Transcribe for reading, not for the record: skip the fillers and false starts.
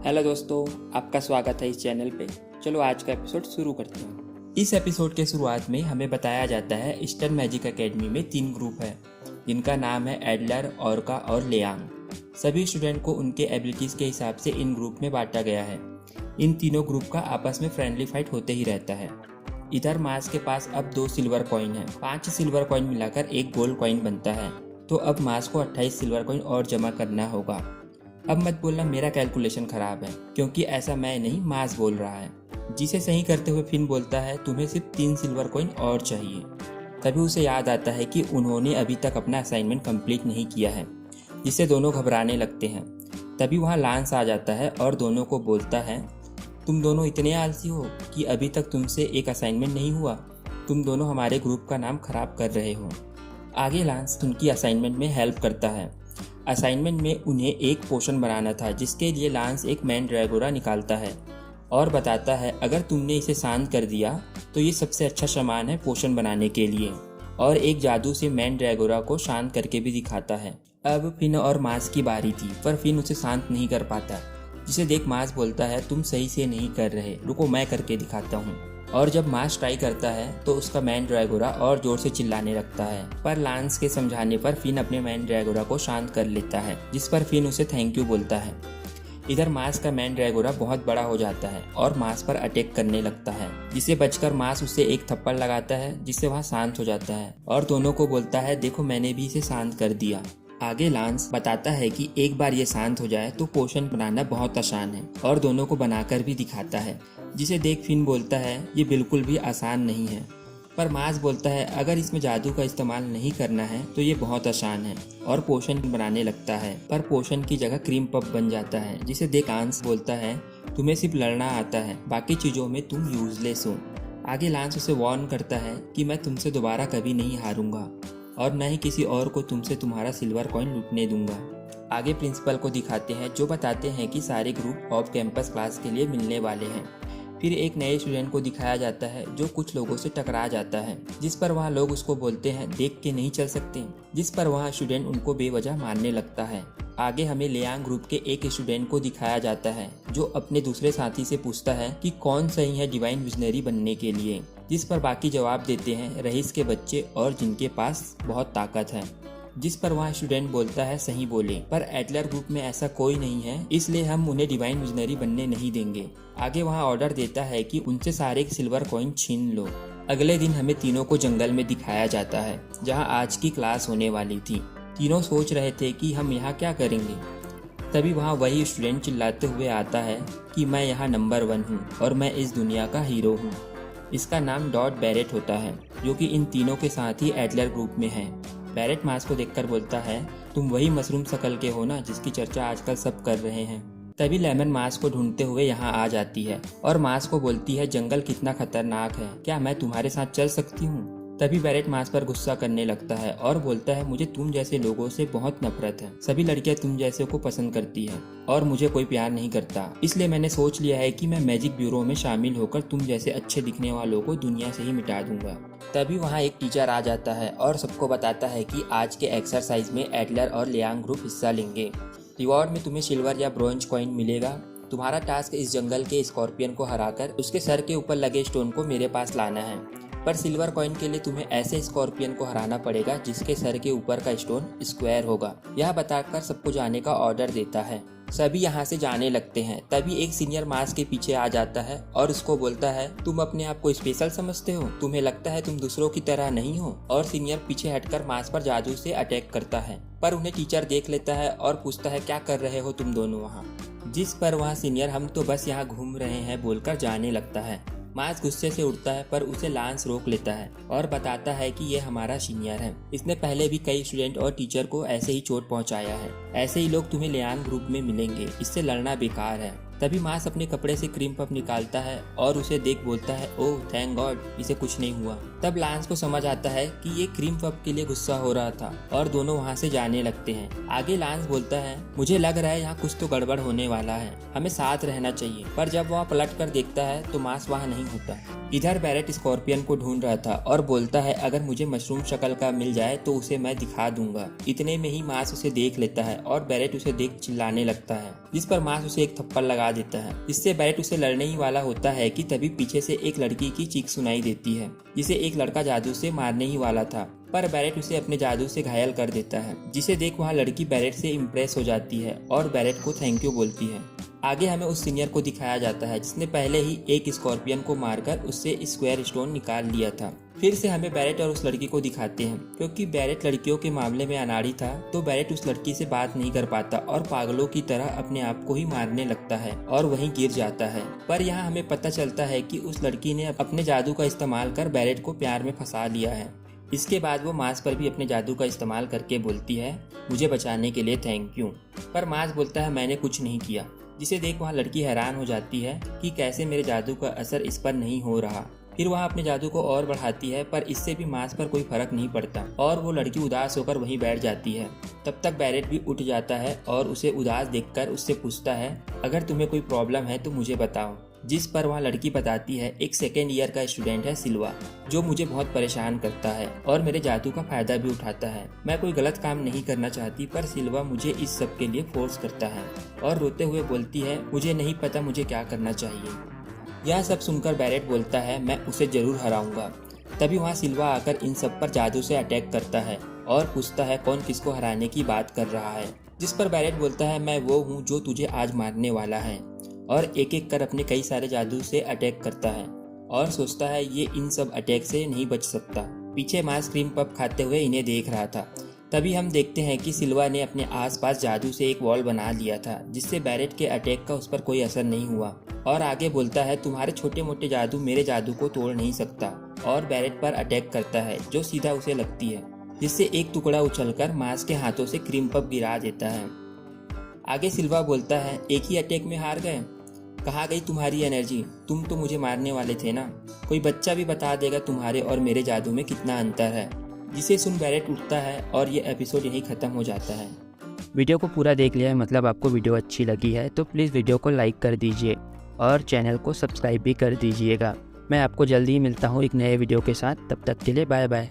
Hello दोस्तों, आपका स्वागत है इस चैनल पे। चलो आज का एपिसोड शुरू करते हैं। इस एपिसोड के शुरुआत में हमें बताया जाता है ईस्टर्न मैजिक एकेडमी में 3 ग्रुप है जिनका नाम है एडलर, ऑर्का और लेयांग। सभी स्टूडेंट को उनके एबिलिटीज़ के हिसाब से इन ग्रुप में बांटा गया है। इन तीनों ग्रुप का आपस में फ्रेंडली फाइट होते ही रहता है। इधर मास के पास अब 2 सिल्वर कॉइन है। 5 सिल्वर कॉइन मिलाकर 1 गोल्ड कॉइन बनता है, तो अब मास को 28 सिल्वर कॉइन और जमा करना होगा। अब मत बोलना मेरा कैलकुलेशन खराब है, क्योंकि ऐसा मैं नहीं, मास बोल रहा है। जिसे सही करते हुए फिन बोलता है तुम्हें सिर्फ 3 सिल्वर कॉइन और चाहिए। तभी उसे याद आता है कि उन्होंने अभी तक अपना असाइनमेंट कंप्लीट नहीं किया है, जिससे दोनों घबराने लगते हैं। तभी वहाँ लांस आ जाता है और दोनों को बोलता है तुम दोनों इतने आलसी हो कि अभी तक तुमसे एक असाइनमेंट नहीं हुआ। तुम दोनों हमारे ग्रुप का नाम खराब कर रहे हो। आगे लांस उनकी असाइनमेंट में हेल्प करता है। असाइनमेंट में उन्हें एक पोशन बनाना था, जिसके लिए लांस एक मैंड्रैगोरा निकालता है और बताता है अगर तुमने इसे शांत कर दिया तो ये सबसे अच्छा सामान है पोशन बनाने के लिए, और एक जादू से मैंड्रैगोरा को शांत करके भी दिखाता है। अब फिन और मास की बारी थी, पर फिन उसे शांत नहीं कर पाता, जिसे देख मास बोलता है तुम सही से नहीं कर रहे, रुको मैं करके दिखाता हूँ। और जब मास ट्राई करता है तो उसका मैंड्रैगोरा और जोर से चिल्लाने लगता है, पर लांस के समझाने पर फिन अपने मैंड्रैगोरा को शांत कर लेता है, जिस पर फिन उसे थैंक यू बोलता है। इधर मास का मैंड्रैगोरा बहुत बड़ा हो जाता है और मास पर अटैक करने लगता है, जिसे बचकर मास उसे एक थप्पड़ लगाता है, जिससे वह शांत हो जाता है और दोनों को बोलता है देखो मैंने भी इसे शांत कर दिया। आगे लांस बताता है कि एक बार ये शांत हो जाए तो पोशन बनाना बहुत आसान है, और दोनों को बनाकर भी दिखाता है, जिसे देख फिन बोलता है ये बिल्कुल भी आसान नहीं है। पर मास बोलता है अगर इसमें जादू का इस्तेमाल नहीं करना है तो ये बहुत आसान है, और पोशन बनाने लगता है, पर पोशन की जगह क्रीम पफ बन जाता है, जिसे देख लांस बोलता है तुम्हें सिर्फ लड़ना आता है, बाकी चीज़ों में तुम यूजलेस हो। आगे लांस उसे वार्न करता है कि मैं तुमसे दोबारा कभी नहीं हारूंगा और न ही किसी और को तुमसे तुम्हारा सिल्वर कॉइन लूटने दूंगा। आगे प्रिंसिपल को दिखाते हैं, जो बताते हैं कि सारे ग्रुप ऑफ कैंपस क्लास के लिए मिलने वाले हैं। फिर एक नए स्टूडेंट को दिखाया जाता है जो कुछ लोगों से टकरा जाता है, जिस पर वहाँ लोग उसको बोलते हैं देख के नहीं चल सकते, जिस पर वहाँ स्टूडेंट उनको बेवजह मारने लगता है। आगे हमें लियांग ग्रुप के एक स्टूडेंट को दिखाया जाता है जो अपने दूसरे साथी से पूछता है कि कौन सही है डिवाइन विजनरी बनने के लिए, जिस पर बाकी जवाब देते हैं रईस के बच्चे और जिनके पास बहुत ताकत है, जिस पर वहाँ स्टूडेंट बोलता है सही बोले, पर एडलर ग्रुप में ऐसा कोई नहीं है, इसलिए हम उन्हें डिवाइन विजनरी बनने नहीं देंगे। आगे वहाँ ऑर्डर देता है कि उनसे सारे सिल्वर कॉइन छीन लो। अगले दिन हमें तीनों को जंगल में दिखाया जाता है, जहाँ आज की क्लास होने वाली थी। तीनों सोच रहे थे कि हम यहाँ क्या करेंगे। तभी वहाँ वही स्टूडेंट चिल्लाते हुए आता है कि मैं यहाँ नंबर 1 हूँ और मैं इस दुनिया का हीरो हूँ। इसका नाम डॉट बैरेट होता है, जो कि इन तीनों के साथ ही एडलर ग्रुप में है। बैरेट मास को देखकर बोलता है तुम वही मशरूम शकल के हो ना, जिसकी चर्चा आजकल सब कर रहे हैं। तभी लेमन मास को ढूंढते हुए यहाँ आ जाती है और मास को बोलती है जंगल कितना खतरनाक है, क्या मैं तुम्हारे साथ चल सकती हूँ। तभी बैरेट मास पर गुस्सा करने लगता है और बोलता है मुझे तुम जैसे लोगों से बहुत नफरत है। सभी लड़कियां तुम जैसे को पसंद करती है और मुझे कोई प्यार नहीं करता, इसलिए मैंने सोच लिया है कि मैं मैजिक ब्यूरो में शामिल होकर तुम जैसे अच्छे दिखने वालों को दुनिया से ही मिटा दूंगा। तभी वहाँ एक टीचर आ जाता है और सबको बताता है कि आज के एक्सरसाइज में एडलर और लियांग ग्रुप हिस्सा लेंगे। रिवॉर्ड में तुम्हें सिल्वर या ब्रोंज कॉइन मिलेगा। तुम्हारा टास्क इस जंगल के स्कॉर्पियन को हराकर उसके सर के ऊपर लगे स्टोन को मेरे पास लाना है, पर सिल्वर कॉइन के लिए तुम्हें ऐसे स्कॉर्पियन को हराना पड़ेगा जिसके सर के ऊपर का स्टोन स्क्वायर होगा। यह बताकर सबको जाने का ऑर्डर देता है। सभी यहाँ से जाने लगते हैं। तभी एक सीनियर मास के पीछे आ जाता है और उसको बोलता है तुम अपने आप को स्पेशल समझते हो, तुम्हें लगता है तुम दूसरों की तरह नहीं हो। और सीनियर पीछे हटकर मास पर जादू से अटैक करता है, पर उन्हें टीचर देख लेता है और पूछता है क्या कर रहे हो तुम दोनों वहाँ, जिस पर वहाँ सीनियर हम तो बस यहाँ घूम रहे हैं बोलकर जाने लगता है। मास गुस्से से उठता है, पर उसे लांस रोक लेता है और बताता है कि ये हमारा सीनियर है, इसने पहले भी कई स्टूडेंट और टीचर को ऐसे ही चोट पहुंचाया है। ऐसे ही लोग तुम्हें लियांग ग्रुप में मिलेंगे, इससे लड़ना बेकार है। तभी मास अपने कपड़े से क्रीम पफ निकालता है और उसे देख बोलता है ओह थैंक गॉड, इसे कुछ नहीं हुआ। तब लांस को समझ आता है कि ये क्रीम पफ के लिए गुस्सा हो रहा था और दोनों वहाँ से जाने लगते हैं। आगे लांस बोलता है मुझे लग रहा है यहाँ कुछ तो गड़बड़ होने वाला है, हमें साथ रहना चाहिए। पर जब वह पलट कर देखता है तो मास वहाँ नहीं होता। इधर बैरेट स्कॉर्पियन को ढूंढ रहा था और बोलता है अगर मुझे मशरूम शक्ल का मिल जाए तो उसे मैं दिखा दूंगा। इतने में ही मास उसे देख लेता है और बैरेट उसे देख चिल्लाने लगता है, जिस पर मास उसे एक थप्पड़ लगा लगा देता है। इससे बैरेट उसे लड़ने ही वाला होता है कि तभी पीछे से एक लड़की की चीख सुनाई देती है, जिसे एक लड़का जादू से मारने ही वाला था, पर बैरेट उसे अपने जादू से घायल कर देता है, जिसे देख वहाँ लड़की बैरेट से इम्प्रेस हो जाती है और बैरेट को थैंक यू बोलती है। आगे हमें उस सीनियर को दिखाया जाता है जिसने पहले ही एक स्कॉर्पियन को मारकर उससे स्क्वायर स्टोन निकाल लिया था। फिर से हमें बैरेट और उस लड़की को दिखाते हैं। क्योंकि बैरेट लड़कियों के मामले में अनाड़ी था, तो बैरेट उस लड़की से बात नहीं कर पाता और पागलों की तरह अपने आप को ही मारने लगता है और वहीं गिर जाता है। पर यहाँ हमें पता चलता है कि उस लड़की ने अपने जादू का इस्तेमाल कर बैरेट को प्यार में फंसा लिया है। इसके बाद वो मास पर भी अपने जादू का इस्तेमाल करके बोलती है, मुझे बचाने के लिए थैंक यू। पर मास बोलता है, मैंने कुछ नहीं किया, जिसे देख वहाँ लड़की हैरान हो जाती है कि कैसे मेरे जादू का असर इस पर नहीं हो रहा। फिर वहाँ अपने जादू को और बढ़ाती है, पर इससे भी मास पर कोई फर्क नहीं पड़ता और वो लड़की उदास होकर वहीं बैठ जाती है। तब तक बैरेट भी उठ जाता है और उसे उदास देखकर उससे पूछता है, अगर तुम्हें कोई प्रॉब्लम है तो मुझे बताओ। जिस पर वहाँ लड़की बताती है, एक सेकेंड ईयर का स्टूडेंट है सिल्वा, जो मुझे बहुत परेशान करता है और मेरे जादू का फायदा भी उठाता है। मैं कोई गलत काम नहीं करना चाहती, पर सिल्वा मुझे इस सब के लिए फोर्स करता है और रोते हुए बोलती है, मुझे नहीं पता मुझे क्या करना चाहिए। यह सब सुनकर बैरेट बोलता है, मैं उसे जरूर हराऊंगा। तभी वहाँ सिल्वा आकर इन सब पर जादू से अटैक करता है और पूछता है कौन किसको हराने की बात कर रहा है। जिस पर बैरेट बोलता है, मैं वो हूँ जो तुझे आज मारने वाला है, और एक एक कर अपने कई सारे जादू से अटैक करता है और सोचता है ये इन सब अटैक से नहीं बच सकता। पीछे मास क्रीम पफ खाते हुए इन्हें देख रहा था। तभी हम देखते हैं कि सिल्वा ने अपने आसपास जादू से एक वॉल बना लिया था, जिससे बैरेट के अटैक का उस पर कोई असर नहीं हुआ। और आगे बोलता है, तुम्हारे छोटे मोटे जादू मेरे जादू को तोड़ नहीं सकता, और बैरेट पर अटैक करता है जो सीधा उसे लगती है, जिससे एक टुकड़ा उछलकर मास के हाथों से क्रीम पफ गिरा देता है। आगे सिल्वा बोलता है, एक ही अटैक में हार गए, कहाँ गई तुम्हारी एनर्जी? तुम तो मुझे मारने वाले थे ना। कोई बच्चा भी बता देगा तुम्हारे और मेरे जादू में कितना अंतर है। जिसे सुन बैरेट उठता है और ये एपिसोड यहीं ख़त्म हो जाता है। वीडियो को पूरा देख लिया है, मतलब आपको वीडियो अच्छी लगी है, तो प्लीज़ वीडियो को लाइक कर दीजिए और चैनल को सब्सक्राइब भी कर दीजिएगा। मैं आपको जल्दी ही मिलता हूँ एक नए वीडियो के साथ। तब तक के लिए बाय बाय।